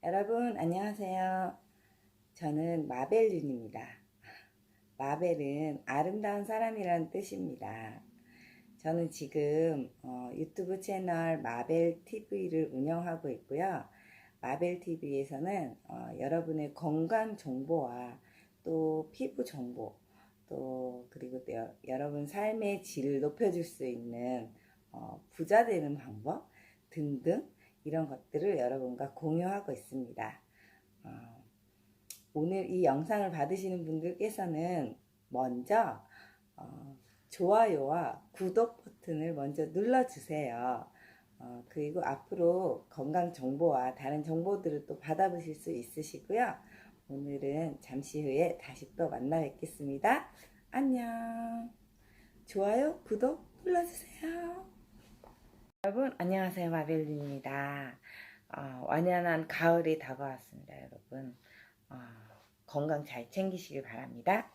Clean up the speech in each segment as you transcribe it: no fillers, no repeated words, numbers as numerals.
여러분 안녕하세요. 저는 마벨윤입니다. 마벨은 아름다운 사람이라는 뜻입니다. 저는 지금 유튜브 채널 마벨TV를 운영하고 있고요. 마벨TV에서는 여러분의 건강 정보와 또 피부 정보, 또 그리고 또 여러분 삶의 질을 높여줄 수 있는 부자 되는 방법 등등 이런 것들을 여러분과 공유하고 있습니다. 오늘 이 영상을 받으시는 분들께서는 먼저 좋아요와 구독 버튼을 먼저 눌러주세요. 그리고 앞으로 건강 정보와 다른 정보들을 또 받아보실 수 있으시고요. 오늘은 잠시 후에 다시 또 만나 뵙겠습니다. 안녕. 좋아요, 구독 눌러주세요. 여러분 안녕하세요. 마벨린입니다. 완연한 가을이 다가왔습니다. 여러분 건강 잘 챙기시길 바랍니다.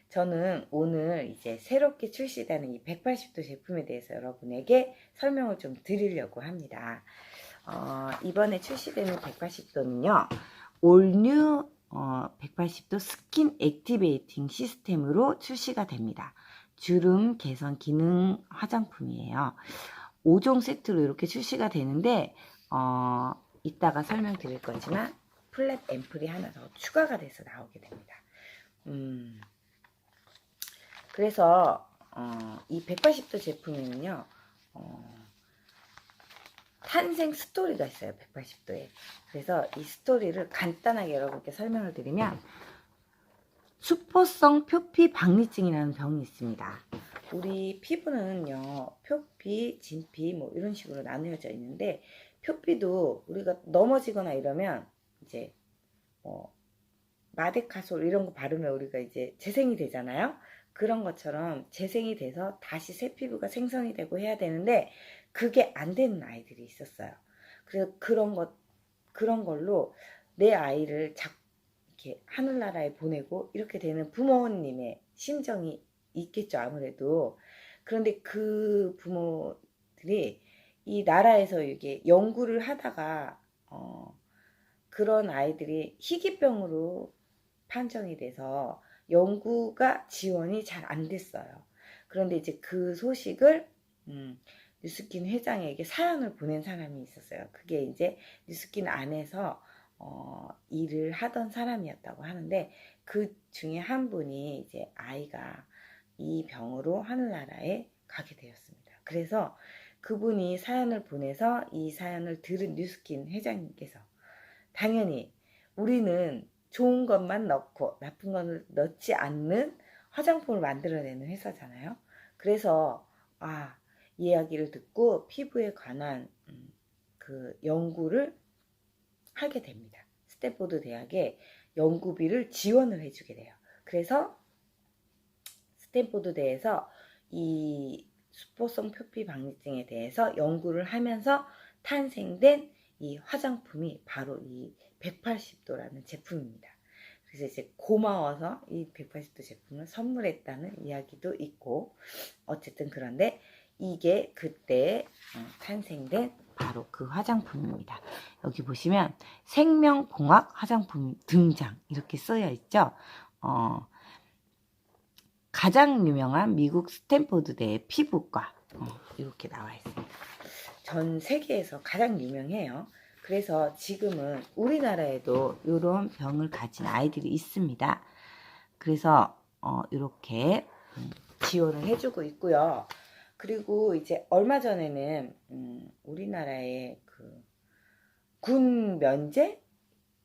저는 오늘 이제 새롭게 출시되는 이 180도 제품에 대해서 여러분에게 설명을 좀 드리려고 합니다. 이번에 출시되는 180도는요 올뉴 180도 스킨 액티베이팅 시스템으로 출시가 됩니다. 주름 개선 기능 화장품이에요. 5종 세트로 이렇게 출시가 되는데 이따가 설명드릴 거지만 플랫 앰플이 하나 더 추가가 돼서 나오게 됩니다. 그래서 이 180도 제품에는요 탄생 스토리가 있어요. 180도에. 그래서 이 스토리를 간단하게 여러분께 설명을 드리면 수포성 표피 박리증이라는 병이 있습니다. 우리 피부는요 표피, 진피 뭐 이런 식으로 나누어져 있는데 표피도 우리가 넘어지거나 이러면 이제 마데카솔 이런 거 바르면 우리가 이제 재생이 되잖아요. 그런 것처럼 재생이 돼서 다시 새 피부가 생성이 되고 해야 되는데 그게 안 되는 아이들이 있었어요. 그래서 그런 걸로 내 아이를 이렇게 하늘나라에 보내고 이렇게 되는 부모님의 심정이 있겠죠, 아무래도. 그런데 그 부모들이 이 나라에서 이게 연구를 하다가 그런 아이들이 희귀병으로 판정이 돼서 연구가 지원이 잘 안 됐어요. 그런데 이제 그 소식을 뉴스킨 회장에게 사연을 보낸 사람이 있었어요. 그게 이제 뉴스킨 안에서 일을 하던 사람이었다고 하는데 그 중에 한 분이 이제 아이가 이 병으로 하늘나라에 가게 되었습니다. 그래서 그분이 사연을 보내서 이 사연을 들은 뉴스킨 회장님께서 당연히 우리는 좋은 것만 넣고 나쁜 것을 넣지 않는 화장품을 만들어내는 회사잖아요. 그래서 이 이야기를 듣고 피부에 관한 그 연구를 하게 됩니다. 스탠포드 대학에 연구비를 지원을 해주게 돼요. 그래서 스탠포드 대에서 이 수포성 표피 박리증에 대해서 연구를 하면서 탄생된 이 화장품이 바로 이 180도라는 제품입니다. 그래서 이제 고마워서 이 180도 제품을 선물했다는 이야기도 있고 어쨌든 그런데 이게 그때 탄생된 바로 그 화장품입니다. 여기 보시면 생명공학 화장품 등장 이렇게 쓰여 있죠. 가장 유명한 미국 스탠포드대의 피부과 이렇게 나와 있습니다. 전 세계에서 가장 유명해요. 그래서 지금은 우리나라에도 이런 병을 가진 아이들이 있습니다. 그래서 이렇게 지원을 해주고 있고요. 그리고 이제 얼마 전에는 우리나라에 그 군 면제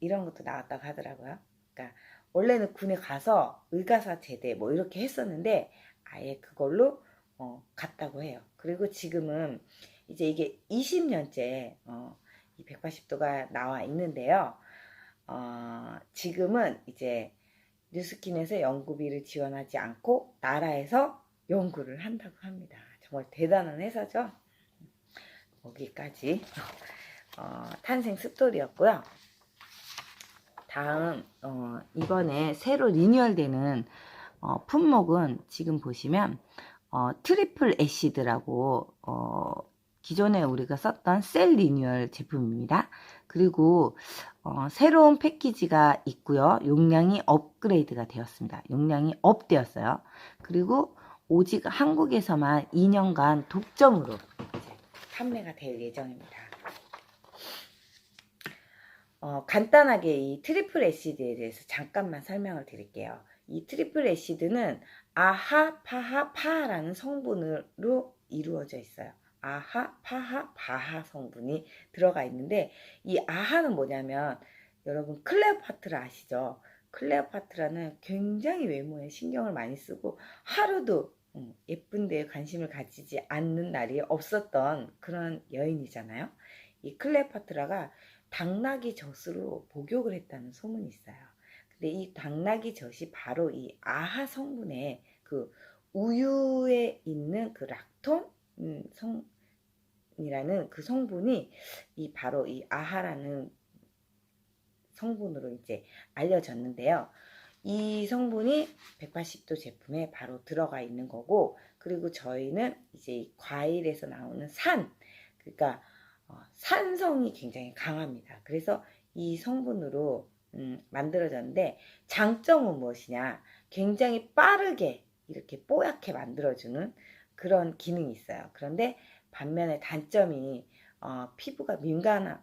이런 것도 나왔다고 하더라고요. 그러니까 원래는 군에 가서 의가사 제대 뭐 이렇게 했었는데 아예 그걸로 갔다고 해요. 그리고 지금은 이제 이게 20년째 이 180도가 나와 있는데요. 지금은 이제 뉴스킨에서 연구비를 지원하지 않고 나라에서 연구를 한다고 합니다. 정말 대단한 회사죠. 여기까지 탄생 스토리였고요. 다음 이번에 새로 리뉴얼되는 품목은 지금 보시면 트리플 애시드라고 기존에 우리가 썼던 셀 리뉴얼 제품입니다. 그리고 새로운 패키지가 있고요. 용량이 업그레이드가 되었습니다. 용량이 업되었어요. 그리고 오직 한국에서만 2년간 독점으로 이제 판매가 될 예정입니다. 간단하게 이 트리플 애시드에 대해서 잠깐만 설명을 드릴게요. 이 트리플 애시드는 아하, 파하, 파하라는 성분으로 이루어져 있어요. 아하, 파하, 바하 성분이 들어가 있는데, 이 아하는 뭐냐면 여러분 클레오파트라 아시죠? 클레오파트라는 굉장히 외모에 신경을 많이 쓰고 하루도 예쁜 데에 관심을 가지지 않는 날이 없었던 그런 여인이잖아요. 이 클레오파트라가 당나귀 젖으로 목욕을 했다는 소문이 있어요. 근데 이 당나귀 젖이 바로 이 아하 성분의 그 우유에 있는 그 락톤 성이라는 그 성분이 이 바로 이 아하라는 성분으로 이제 알려졌는데요. 이 성분이 180도 제품에 바로 들어가 있는 거고, 그리고 저희는 이제 과일에서 나오는 그러니까 산성이 굉장히 강합니다. 그래서 이 성분으로 만들어졌는데, 장점은 무엇이냐? 굉장히 빠르게 이렇게 뽀얗게 만들어주는 그런 기능이 있어요. 그런데 반면에 단점이 피부가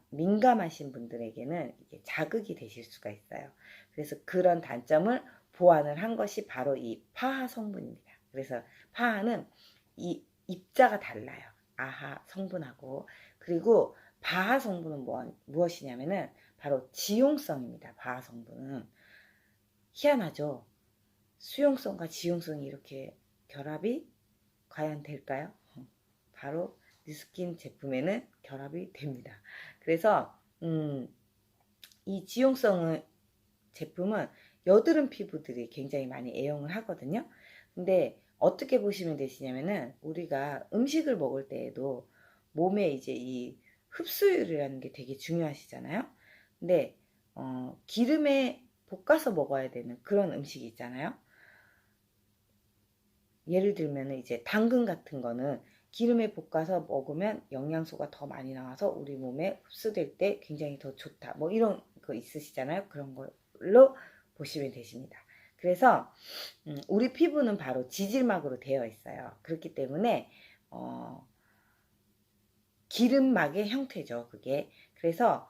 민감하신 분들에게는 이게 자극이 되실 수가 있어요. 그래서 그런 단점을 보완을 한 것이 바로 이 파하 성분입니다. 그래서 파하는 이 입자가 달라요. 아하 성분하고. 그리고 바하 성분은 무엇이냐면은 바로 지용성입니다. 바하 성분은 희한하죠. 수용성과 지용성이 이렇게 결합이 과연 될까요? 바로 뉴스킨 제품에는 결합이 됩니다. 그래서 이 지용성 제품은 여드름 피부들이 굉장히 많이 애용을 하거든요. 근데 어떻게 보시면 되시냐면은 우리가 음식을 먹을 때에도 몸에 이제 이 흡수율이라는 게 되게 중요하시잖아요. 근데 기름에 볶아서 먹어야 되는 그런 음식이 있잖아요. 예를 들면 이제 당근 같은 거는 기름에 볶아서 먹으면 영양소가 더 많이 나와서 우리 몸에 흡수될 때 굉장히 더 좋다. 뭐 이런 거 있으시잖아요. 그런 걸로 보시면 되십니다. 그래서 우리 피부는 바로 지질막으로 되어 있어요. 그렇기 때문에 기름막의 형태죠. 그게. 그래서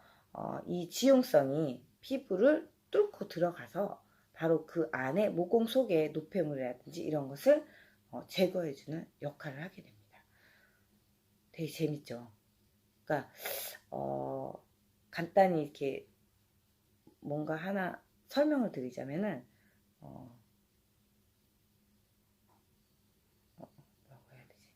이 지용성이 피부를 뚫고 들어가서 바로 그 안에 모공 속에 노폐물이라든지 이런 것을 제거해주는 역할을 하게 됩니다. 되게 재밌죠. 그러니까 간단히 이렇게 뭔가 하나 설명을 드리자면은 뭐라고 해야 되지?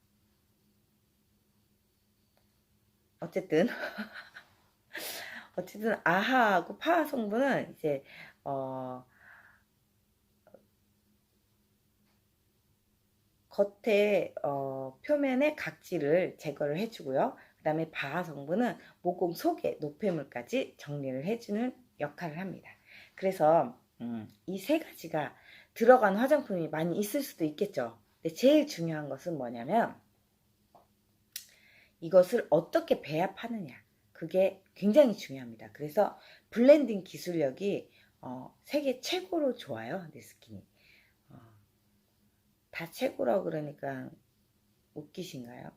어쨌든 아하하고 파하 성분은 이제 겉에 표면의 각질을 제거를 해주고요. 그 다음에 바하 성분은 모공 속에 노폐물까지 정리를 해주는 역할을 합니다. 그래서 이 세 가지가 들어간 화장품이 많이 있을 수도 있겠죠. 근데 제일 중요한 것은 뭐냐면 이것을 어떻게 배합하느냐. 그게 굉장히 중요합니다. 그래서 블렌딩 기술력이 세계 최고로 좋아요. 뉴스킨이. 다 최고라고 그러니까 웃기신가요?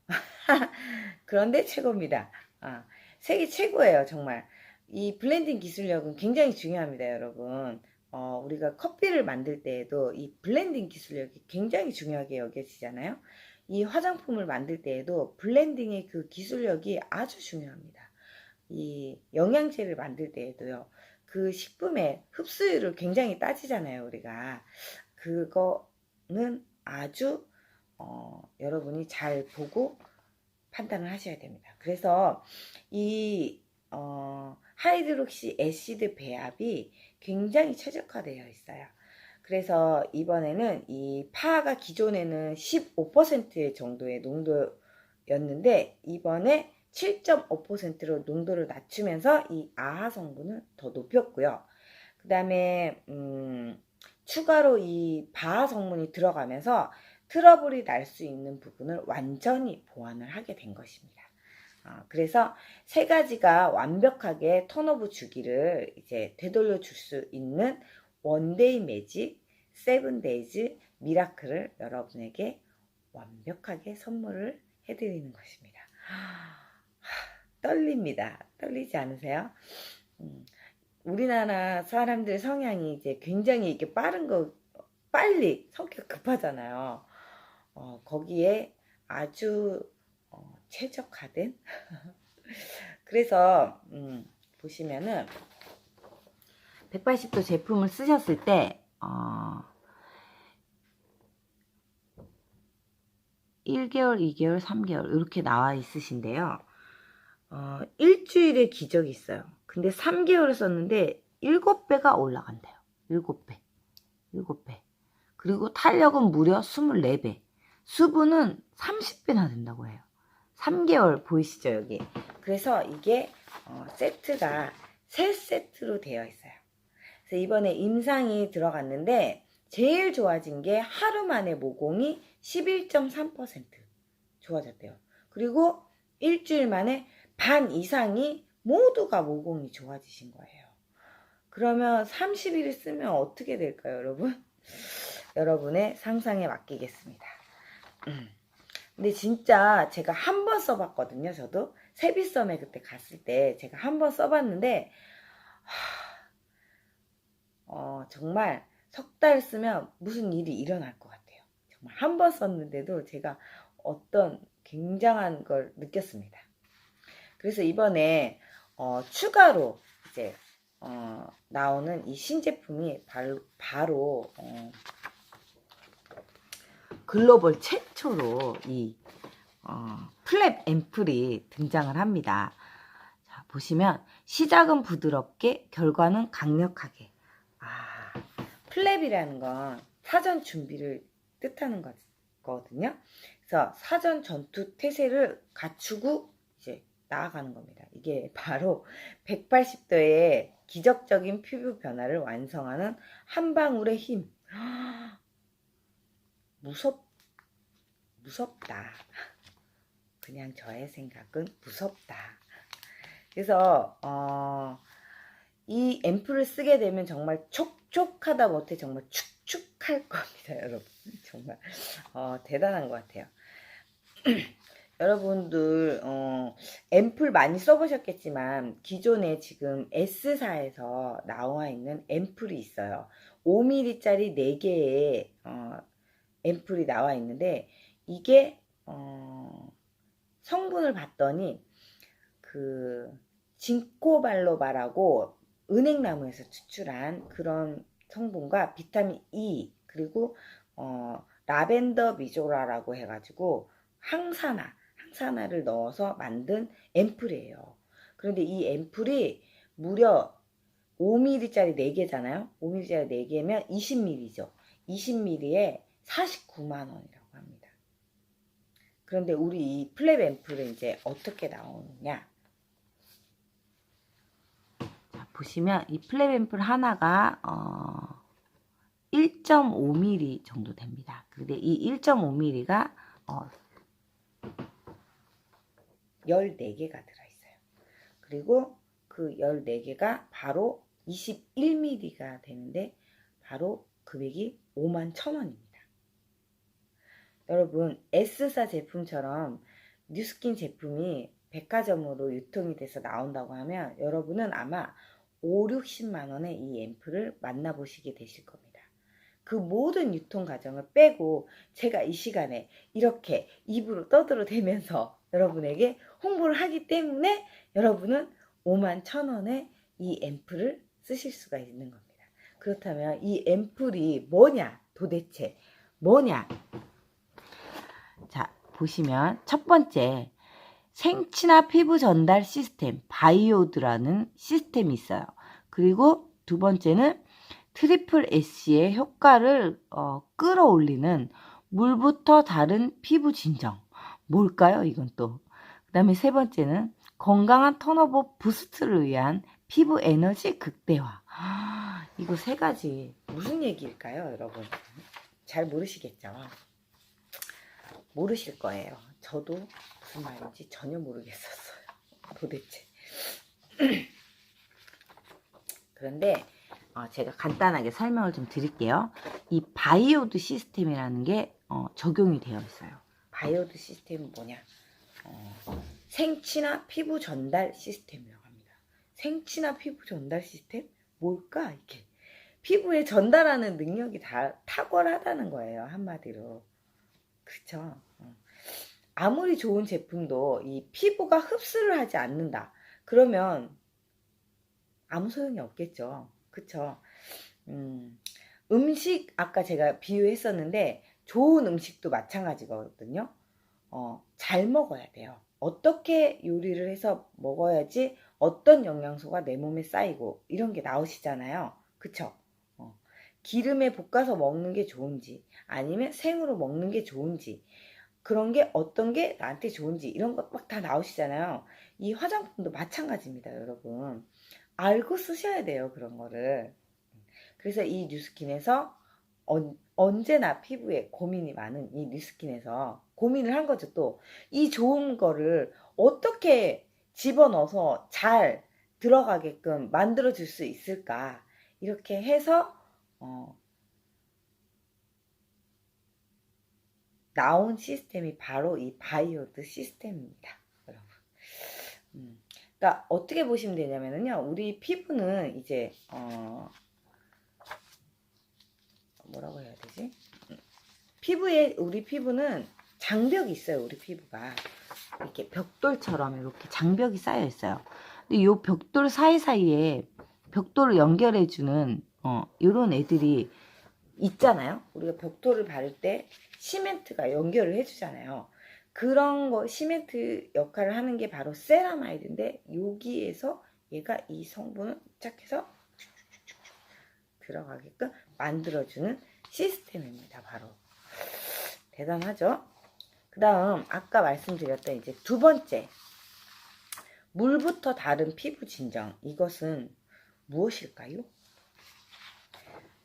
그런데 최고입니다. 세계 최고예요. 정말. 이 블렌딩 기술력은 굉장히 중요합니다. 여러분. 우리가 커피를 만들 때에도 이 블렌딩 기술력이 굉장히 중요하게 여겨지잖아요. 이 화장품을 만들 때에도 블렌딩의 그 기술력이 아주 중요합니다. 이 영양제를 만들 때에도요. 그 식품의 흡수율을 굉장히 따지잖아요. 우리가. 그거는 아주 여러분이 잘 보고 판단을 하셔야 됩니다. 그래서 이 하이드록시 애시드 배합이 굉장히 최적화되어 있어요. 그래서 이번에는 이 파가 기존에는 15% 정도의 농도였는데 이번에 7.5%로 농도를 낮추면서 이 아하 성분을 더 높였고요. 그 다음에 추가로 이 바하 성분이 들어가면서 트러블이 날 수 있는 부분을 완전히 보완을 하게 된 것입니다. 그래서 세 가지가 완벽하게 턴오브 주기를 이제 되돌려 줄 수 있는 원데이 매직, 세븐데이즈 미라클을 여러분에게 완벽하게 선물을 해드리는 것입니다. 떨립니다. 떨리지 않으세요? 우리나라 사람들 성향이 이제 굉장히 이렇게 빨리 성격 급하잖아요. 거기에 아주 최적화된 그래서 보시면은 180도 제품을 쓰셨을 때 1개월, 2개월, 3개월 이렇게 나와 있으신데요. 일주일에 기적이 있어요. 근데 3개월을 썼는데 7배가 올라간대요. 7배. 7배. 그리고 탄력은 무려 24배. 수분은 30배나 된다고 해요. 3개월 보이시죠, 여기? 그래서 이게 세트가 3세트로 되어 있어요. 그래서 이번에 임상이 들어갔는데 제일 좋아진 게 하루 만에 모공이 11.3% 좋아졌대요. 그리고 일주일 만에 반 이상이 모두가 모공이 좋아지신 거예요. 그러면 30일 쓰면 어떻게 될까요, 여러분? 여러분의 상상에 맡기겠습니다. 근데 진짜 제가 한 번 써봤거든요. 저도 세비섬에 그때 갔을 때 제가 한 번 써봤는데 정말 석 달 쓰면 무슨 일이 일어날 것 같아요. 정말 한 번 썼는데도 제가 어떤 굉장한 걸 느꼈습니다. 그래서 이번에 추가로 이제 나오는 이 신제품이 바로 글로벌 최초로 이 플랩 앰플이 등장을 합니다. 자, 보시면 시작은 부드럽게 결과는 강력하게. 플랩이라는 건 사전 준비를 뜻하는 거거든요. 그래서 사전 전투 태세를 갖추고 이제 나아가는 겁니다. 이게 바로 180도의 기적적인 피부 변화를 완성하는 한 방울의 힘. 무섭다. 그냥 저의 생각은 무섭다. 그래서 이 앰플을 쓰게 되면 정말 촉촉하다 못해 정말 축축할 겁니다, 여러분. 정말 대단한 것 같아요. 여러분들 앰플 많이 써보셨겠지만 기존에 지금 S사에서 나와 있는 앰플이 있어요. 5mm짜리 4개의 앰플이 나와 있는데 이게 성분을 봤더니 그 징코발로바라고 은행나무에서 추출한 그런 성분과 비타민 E 그리고 라벤더 미조라라고 해가지고 항산화를 넣어서 만든 앰플이에요. 그런데 이 앰플이 무려 5mm짜리 4개잖아요. 5mm짜리 4개면 20ml죠. 20ml에 49만 원이라고 합니다. 그런데 우리 이 플랩 앰플은 이제 어떻게 나오느냐? 자, 보시면 이 플랩 앰플 하나가 1.5mm 정도 됩니다. 근데 이 1.5mm가 14개가 들어있어요. 그리고 그 14개가 바로 21mm가 되는데 바로 금액이 51,000원입니다. 여러분 S사 제품처럼 뉴스킨 제품이 백화점으로 유통이 돼서 나온다고 하면 여러분은 아마 5, 60만원의 이 앰플을 만나보시게 되실 겁니다. 그 모든 유통 과정을 빼고 제가 이 시간에 이렇게 입으로 떠들어대면서 여러분에게 홍보를 하기 때문에 여러분은 51,000원의 이 앰플을 쓰실 수가 있는 겁니다. 그렇다면 이 앰플이 뭐냐? 도대체 뭐냐? 자, 보시면 첫 번째 생친화 피부 전달 시스템 바이오드라는 시스템이 있어요. 그리고 두 번째는 트리플 S의 효과를 끌어올리는 물부터 다른 피부 진정. 뭘까요? 이건 또. 그 다음에 세 번째는 건강한 턴오버 부스트를 위한 피부 에너지 극대화. 이거 세 가지 무슨 얘기일까요, 여러분? 잘 모르시겠죠? 모르실 거예요. 저도 무슨 말인지 전혀 모르겠었어요. 도대체. 그런데 제가 간단하게 설명을 좀 드릴게요. 이 바이오드 시스템이라는 게 적용이 되어 있어요. 바이오드 시스템은 뭐냐? 생취나 피부 전달 시스템이라고 합니다. 생취나 피부 전달 시스템? 뭘까 이게? 피부에 전달하는 능력이 다 탁월하다는 거예요. 한마디로. 그쵸? 아무리 좋은 제품도 이 피부가 흡수를 하지 않는다. 그러면 아무 소용이 없겠죠. 그쵸? 음식 아까 제가 비유했었는데 좋은 음식도 마찬가지거든요. 잘 먹어야 돼요. 어떻게 요리를 해서 먹어야지 어떤 영양소가 내 몸에 쌓이고 이런 게 나오시잖아요. 그쵸? 기름에 볶아서 먹는 게 좋은지 아니면 생으로 먹는 게 좋은지 그런 게 어떤 게 나한테 좋은지 이런 것 막 다 나오시잖아요. 이 화장품도 마찬가지입니다, 여러분. 알고 쓰셔야 돼요, 그런 거를. 그래서 이 뉴스킨에서 언제나 피부에 고민이 많은 이 뉴스킨에서 고민을 한 거죠. 또 이 좋은 거를 어떻게 집어넣어서 잘 들어가게끔 만들어 줄 수 있을까 이렇게 해서 나온 시스템이 바로 이 바이오드 시스템입니다, 여러분. 그러니까 어떻게 보시면 되냐면요, 우리 피부는 이제 뭐라고 해야 되지? 우리 피부는 장벽이 있어요. 우리 피부가 이렇게 벽돌처럼 이렇게 장벽이 쌓여 있어요. 근데 이 벽돌 사이사이에 벽돌을 연결해주는 이런 애들이 있잖아요. 우리가 벽돌을 바를 때 시멘트가 연결을 해주잖아요. 그런 거 시멘트 역할을 하는 게 바로 세라마이드인데 여기에서 얘가 이 성분을 짝해서 들어가게끔 만들어주는 시스템입니다. 바로 대단하죠. 그 다음 아까 말씀드렸던 이제 두 번째 물부터 다른 피부 진정, 이것은 무엇일까요?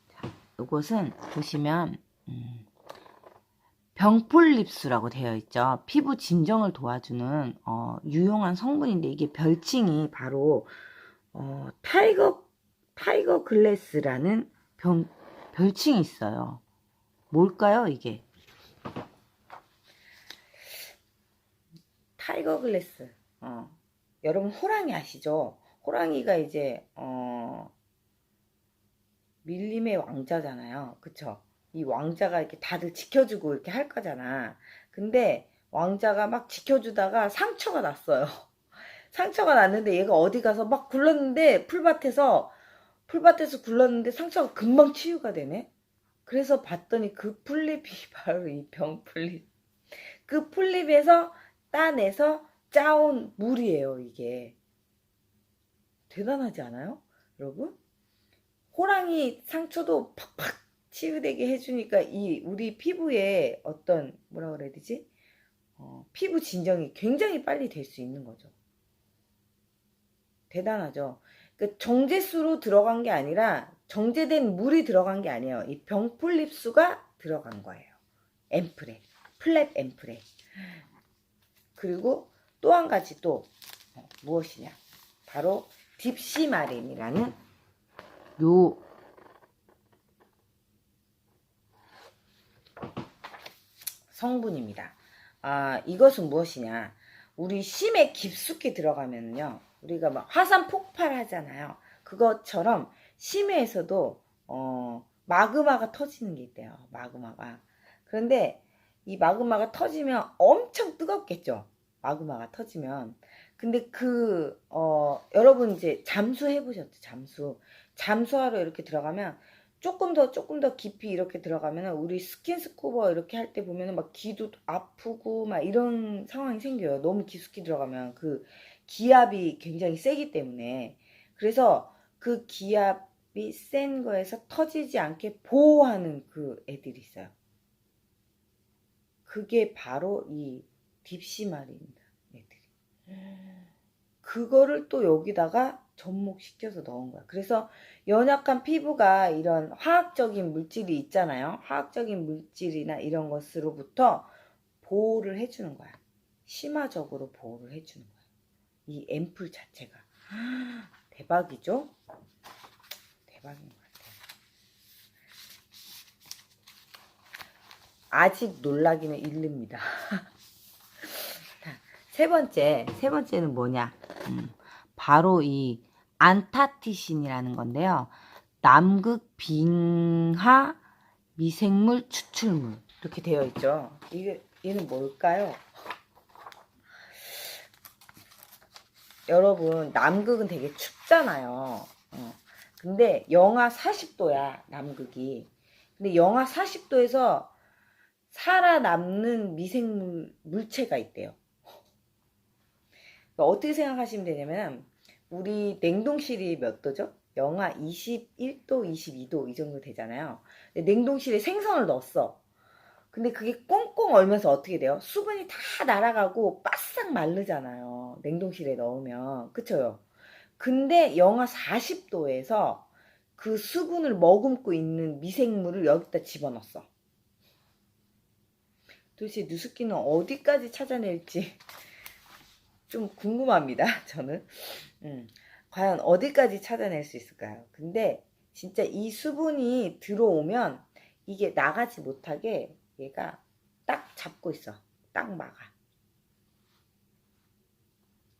자, 이것은 보시면 병풀립수라고 되어 있죠. 피부 진정을 도와주는 유용한 성분인데 이게 별칭이 바로 타이거 글래스라는 별칭이 있어요. 뭘까요, 이게? 타이거 글래스. 여러분 호랑이 아시죠? 호랑이가 이제 밀림의 왕자잖아요. 그쵸? 이 왕자가 이렇게 다들 지켜주고 이렇게 할 거잖아. 근데 왕자가 막 지켜주다가 상처가 났어요. 상처가 났는데 얘가 어디 가서 막 굴렀는데 풀밭에서 굴렀는데 상처가 금방 치유가 되네. 그래서 봤더니 그 풀잎이 바로 이 병풀잎. 그 풀잎에서 따내서 짜온 물이에요, 이게. 대단하지 않아요? 여러분? 호랑이 상처도 팍팍 치유되게 해주니까 우리 피부에 어떤 뭐라 그래야 되지? 피부 진정이 굉장히 빨리 될 수 있는 거죠. 대단하죠. 그 정제수로 들어간 게 아니라 정제된 물이 들어간 게 아니에요. 이 병풀립수가 들어간 거예요. 앰플에 플랫 앰플에. 그리고 또 한 가지 또 무엇이냐? 바로 딥시마린이라는 요 성분입니다. 이것은 무엇이냐? 우리 심에 깊숙이 들어가면요, 우리가 막 화산 폭발하잖아요. 그것처럼 심해에서도 마그마가 터지는 게 있대요. 마그마가. 그런데 이 마그마가 터지면 엄청 뜨겁겠죠. 마그마가 터지면. 근데 여러분 이제 잠수해 보셨죠? 잠수하러 이렇게 들어가면 조금 더 깊이 이렇게 들어가면 우리 스킨스쿠버 이렇게 할 때 보면은 막 귀도 아프고 막 이런 상황이 생겨요. 너무 깊숙이 들어가면 그 기압이 굉장히 세기 때문에. 그래서 그 기압이 센 거에서 터지지 않게 보호하는 그 애들이 있어요. 그게 바로 이 딥시마리입니다. 애들이. 그거를 또 여기다가 접목시켜서 넣은 거야. 그래서 연약한 피부가 이런 화학적인 물질이 있잖아요. 화학적인 물질이나 이런 것으로부터 보호를 해주는 거야. 심화적으로 보호를 해주는 거야. 이 앰플 자체가 대박이죠? 대박인 것 같아요. 아직 놀라기는 이릅니다. 세 번째는 뭐냐? 바로 이 안타티신이라는 건데요. 남극 빙하 미생물 추출물 이렇게 되어 있죠. 얘는 뭘까요? 여러분, 남극은 되게 춥잖아요. 근데 영하 40도야, 남극이. 근데 영하 40도에서 살아남는 미생물 물체가 있대요. 그러니까 어떻게 생각하시면 되냐면, 우리 냉동실이 몇 도죠? 영하 21도, 22도 이 정도 되잖아요. 근데 냉동실에 생선을 넣었어. 근데 그게 꽁꽁 얼면서 어떻게 돼요? 수분이 다 날아가고 바싹 마르잖아요. 냉동실에 넣으면. 그쵸? 근데 영하 40도에서 그 수분을 머금고 있는 미생물을 여기다 집어넣었어. 도대체 누수끼는 어디까지 찾아낼지 좀 궁금합니다. 저는. 과연 어디까지 찾아낼 수 있을까요? 근데 진짜 이 수분이 들어오면 이게 나가지 못하게 얘가 딱 잡고 있어. 딱 막아.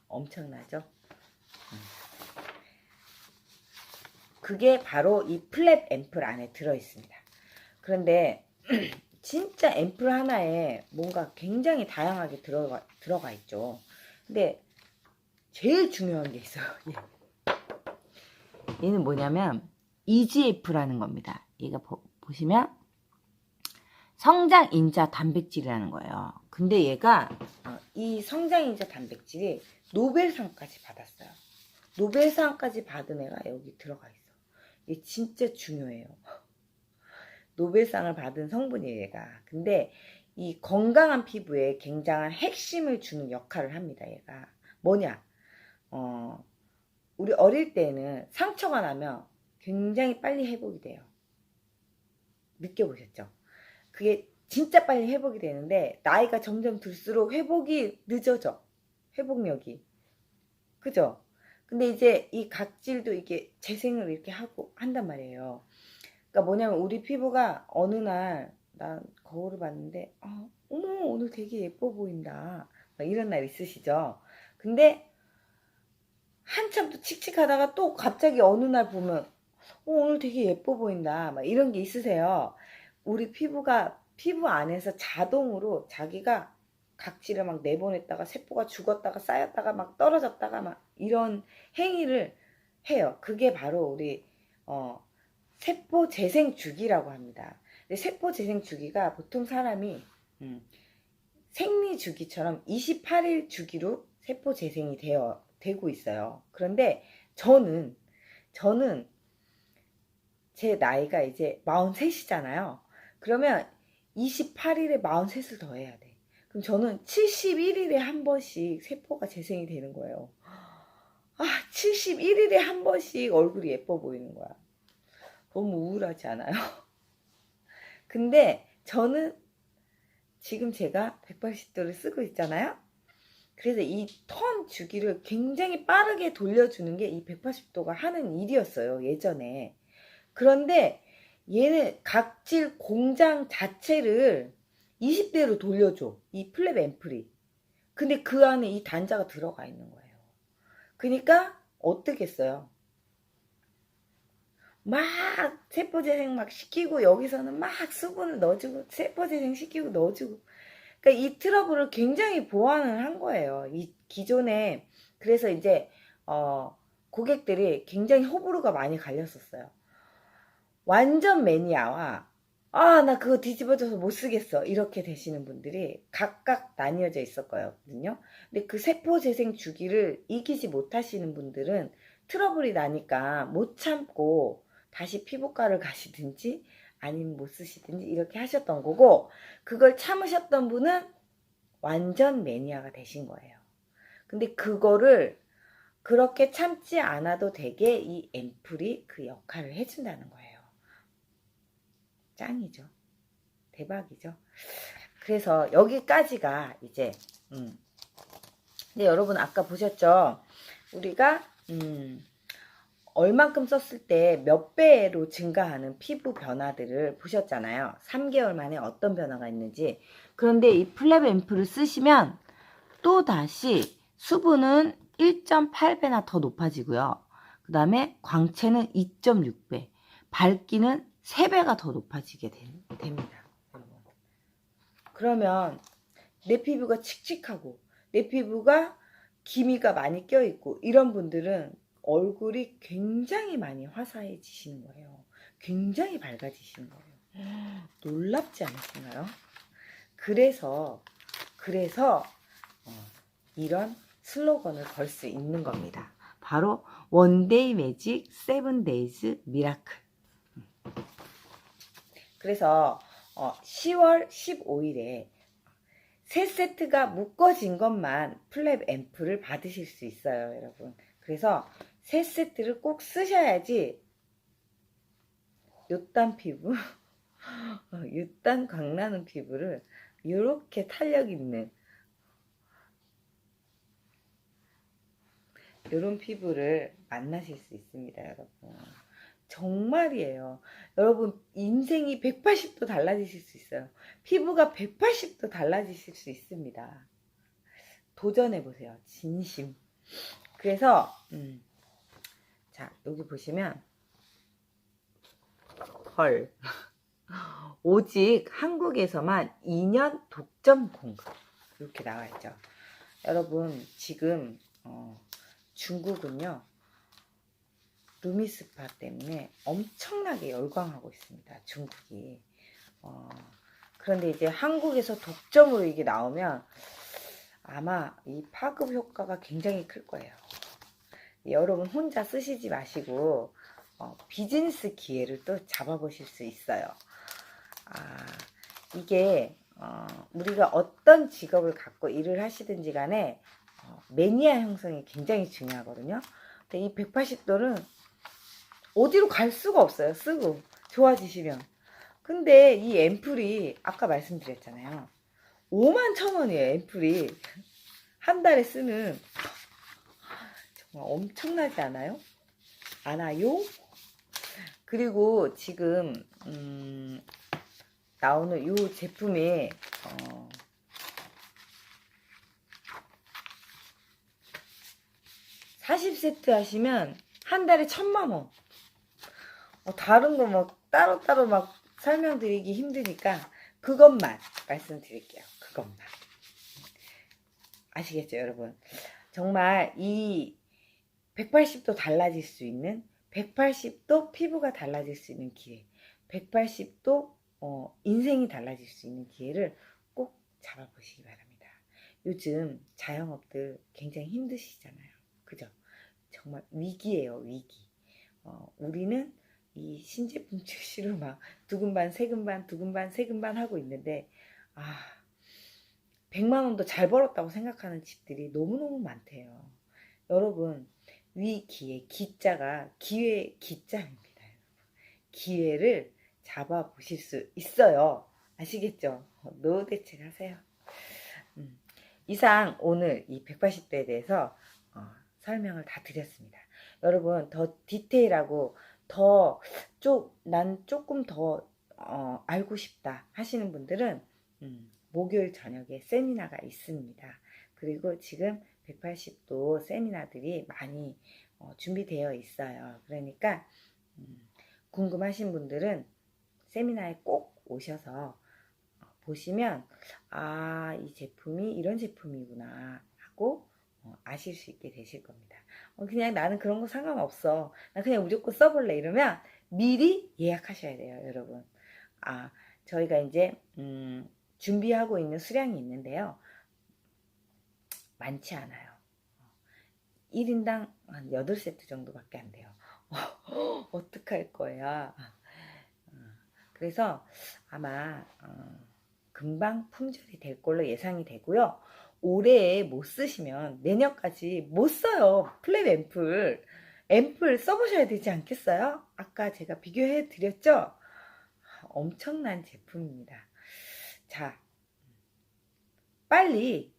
엄청나죠? 그게 바로 이 플랩 앰플 안에 들어있습니다. 그런데 진짜 앰플 하나에 뭔가 굉장히 다양하게 들어가 있죠. 근데 제일 중요한 게 있어요. 얘는 뭐냐면 EGF라는 겁니다. 얘가 보시면 성장인자 단백질이라는 거예요. 근데 얘가 이 성장인자 단백질이 노벨상까지 받았어요. 노벨상까지 받은 애가 여기 들어가 있어. 이게 진짜 중요해요. 노벨상을 받은 성분이에요, 얘가. 근데 이 건강한 피부에 굉장한 핵심을 주는 역할을 합니다, 얘가. 뭐냐? 우리 어릴 때는 상처가 나면 굉장히 빨리 회복이 돼요. 느껴보셨죠? 그게 진짜 빨리 회복이 되는데 나이가 점점 들수록 회복이 늦어져. 회복력이. 그죠? 근데 이제 이 각질도 이게 재생을 이렇게 하고 한단 말이에요. 그러니까 뭐냐면 우리 피부가 어느 날 난 거울을 봤는데 어머 오늘 되게 예뻐 보인다. 막 이런 날 있으시죠? 근데 한참 또 칙칙하다가 또 갑자기 어느 날 보면 오늘 되게 예뻐 보인다. 막 이런 게 있으세요. 우리 피부가 피부 안에서 자동으로 자기가 각질을 막 내보냈다가 세포가 죽었다가 쌓였다가 막 떨어졌다가 막 이런 행위를 해요. 그게 바로 우리 세포 재생 주기라고 합니다. 근데 세포 재생 주기가 보통 사람이 생리 주기처럼 28일 주기로 세포 재생이 되고 있어요. 그런데 저는 제 나이가 이제 43이잖아요. 그러면 28일에 43을 더 해야 돼. 그럼 저는 71일에 한 번씩 세포가 재생이 되는 거예요. 71일에 한 번씩 얼굴이 예뻐 보이는 거야. 너무 우울하지 않아요? 근데 저는 지금 제가 180도를 쓰고 있잖아요. 그래서 이 턴 주기를 굉장히 빠르게 돌려주는 게 이 180도가 하는 일이었어요, 예전에. 그런데 얘는 각질 공장 자체를 20대로 돌려줘. 이 플랩 앰플이. 근데 그 안에 이 단자가 들어가 있는 거예요. 그러니까 어떻겠어요? 막 세포재생 막 시키고 여기서는 막 수분을 넣어주고 세포재생 시키고 넣어주고 그러니까 이 트러블을 굉장히 보완을 한 거예요. 이 기존에 그래서 이제 고객들이 굉장히 호불호가 많이 갈렸었어요. 완전 매니아와 나 그거 뒤집어져서 못 쓰겠어 이렇게 되시는 분들이 각각 나뉘어져 있었거든요. 근데 그 세포 재생 주기를 이기지 못하시는 분들은 트러블이 나니까 못 참고 다시 피부과를 가시든지 아니면 못 쓰시든지 이렇게 하셨던 거고, 그걸 참으셨던 분은 완전 매니아가 되신 거예요. 근데 그거를 그렇게 참지 않아도 되게 이 앰플이 그 역할을 해준다는 거예요. 짱이죠. 대박이죠. 그래서 여기까지가 이제 근데 여러분 아까 보셨죠? 우리가 얼만큼 썼을 때 몇 배로 증가하는 피부 변화들을 보셨잖아요. 3개월 만에 어떤 변화가 있는지. 그런데 이 플랩 앰플을 쓰시면 또 다시 수분은 1.8배나 더 높아지고요. 그 다음에 광채는 2.6배, 밝기는 3배가 더 높아지게 됩니다. 그러면 내 피부가 칙칙하고 내 피부가 기미가 많이 껴있고 이런 분들은 얼굴이 굉장히 많이 화사해지시는 거예요. 굉장히 밝아지시는 거예요. 놀랍지 않으신가요? 그래서 이런 슬로건을 걸 수 있는 겁니다. 바로 원데이 매직 세븐데이즈 미라클. 그래서 10월 15일에 세 세트가 묶어진 것만 플랩 앰플을 받으실 수 있어요, 여러분. 그래서 세 세트를 꼭 쓰셔야지 요딴 피부, 요딴 광나는 피부를 이렇게 탄력 있는 이런 피부를 만나실 수 있습니다, 여러분. 정말이에요. 여러분, 인생이 180도 달라지실 수 있어요. 피부가 180도 달라지실 수 있습니다. 도전해보세요. 진심. 그래서 자, 여기 보시면 헐 오직 한국에서만 2년 독점 공급 이렇게 나와있죠. 여러분 지금 중국은요 루미스파 때문에 엄청나게 열광하고 있습니다. 중국이. 그런데 이제 한국에서 독점으로 이게 나오면 아마 이 파급 효과가 굉장히 클 거예요. 여러분 혼자 쓰시지 마시고 비즈니스 기회를 또 잡아보실 수 있어요. 이게 우리가 어떤 직업을 갖고 일을 하시든지 간에 매니아 형성이 굉장히 중요하거든요. 근데 이 180도는 어디로 갈 수가 없어요. 쓰고 좋아지시면. 근데 이 앰플이 아까 말씀드렸잖아요. 51,000원이에요. 앰플이 한 달에 쓰는. 정말 엄청나지 않아요? 않아요? 그리고 지금 나오는 이 제품이 40세트 하시면 한 달에 1,000,000원. 다른 거 막 따로따로 막 설명드리기 힘드니까 그것만 말씀드릴게요. 그것만. 아시겠죠, 여러분? 정말 이 180도 달라질 수 있는 180도 피부가 달라질 수 있는 기회, 180도 인생이 달라질 수 있는 기회를 꼭 잡아보시기 바랍니다. 요즘 자영업들 굉장히 힘드시잖아요. 그죠? 정말 위기예요, 위기. 우리는 이 신제품 출시로 막 두근반, 세근반, 두근반, 세근반 하고 있는데 100만 원도 잘 벌었다고 생각하는 집들이 너무너무 많대요. 여러분, 위기의 기자가 기회 기자입니다. 기회를 잡아보실 수 있어요. 아시겠죠? 노 대책하세요. 이상 오늘 이 180도에 대해서 설명을 다 드렸습니다. 여러분 더 디테일하고 난 조금 더 알고 싶다 하시는 분들은 목요일 저녁에 세미나가 있습니다. 그리고 지금 180도 세미나들이 많이 준비되어 있어요. 그러니까 궁금하신 분들은 세미나에 꼭 오셔서 보시면 이 제품이 이런 제품이구나 하고 아실 수 있게 되실 겁니다. 그냥 나는 그런 거 상관없어. 나 그냥 무조건 써볼래 이러면 미리 예약하셔야 돼요, 여러분. 저희가 이제 준비하고 있는 수량이 있는데요. 많지 않아요. 1인당 한 8세트 정도밖에 안 돼요. 어떡할 거야. 그래서 아마 금방 품절이 될 걸로 예상이 되고요. 올해에 못 쓰시면 내년까지 못 써요. 플랩 앰플 써보셔야 되지 않겠어요? 아까 제가 비교해 드렸죠? 엄청난 제품입니다. 자, 빨리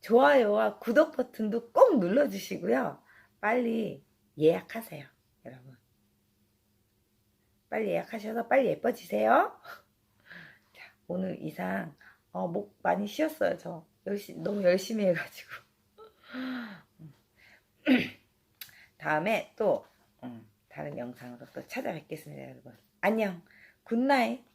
좋아요와 구독 버튼도 꼭 눌러주시고요. 빨리 예약하세요, 여러분. 빨리 예약하셔서 빨리 예뻐지세요. 자, 오늘 이상 목 많이 쉬었어요. 저 너무 열심히 해가지고. 다음에 또 다른 영상으로 또 찾아뵙겠습니다, 여러분. 안녕. 굿나잇.